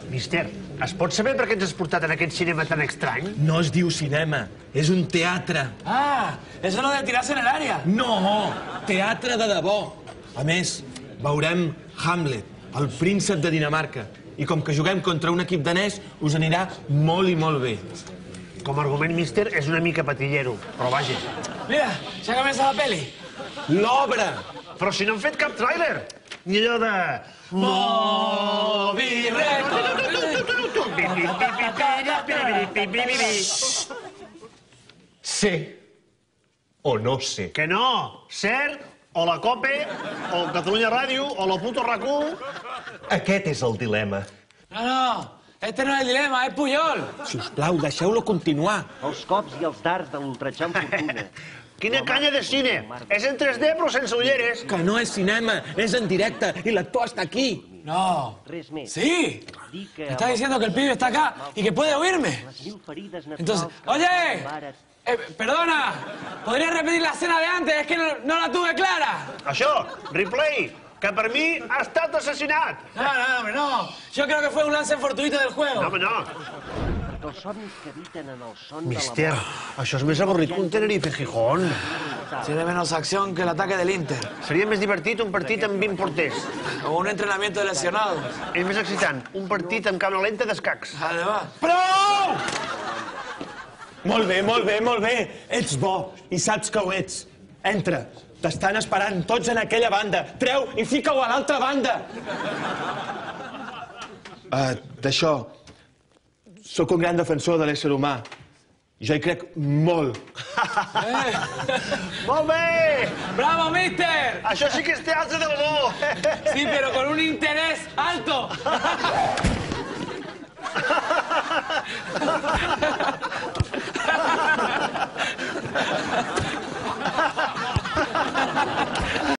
Mister, es pot saber per què ens has portat en aquest cinema tan estrany? No es diu cinema, és un teatre. Ah, eso no de tirarse en el área. No, teatre de debò. A més, veurem Hamlet, el príncep de Dinamarca. I com que juguem contra un equip danès, us anirà molt i molt bé. Com a argument, mister, és una mica patillero, però vaja. Mira, ya comienza la peli. L'obra! Però si no han fet cap tràiler! Ni allò de... Moby Record. Sé o no sé. Que no! Ser, o la COPE, o Catalunya Ràdio, o la puto RAC1... Aquest és el dilema. No, este no es el dilema, es Puyol. Sisplau, deixeu-lo continuar. Els cops i els dards de l'ultratjant fortuna. Quina canya de cine! És en 3D però sense ulleres. Que no és cinema, és en directe i l'actor està aquí. No. Res més. Sí. Dir que Me está diciendo que el pibe está acá y que puede oírme. les 1000 ferides naturals... Entonces, que oye, combares- perdona, ¿podrías repetir la escena de antes? Es que no la tuve clara. Això, replay, que per mi ha estat assassinat. No, hombre, no. Yo creo que fue un lance fortuito del juego. No, home, no. Perquè els somnis que habiten en el son Mister, de la mort... això és més avorrit que un Tenerife Gijón. Tiene menos acción que el ataque del Inter. Seria més divertit un partit amb 20 porters. O un entrenamiento de lesionados. És més excitant, un partit amb càmera lenta d'escacs. Además. Prou! Molt bé, molt bé, molt bé. Ets bo i saps que ho ets. Entra. T'estan esperant tots en aquella banda. Treu i fica-ho a l'altra banda. D'això, sóc un gran defensor de l'ésser humà. Jo hi crec molt. Molt bé! ¡Bravo, mister! Això sí que és teatre de debò! Sí, pero con un interés alto.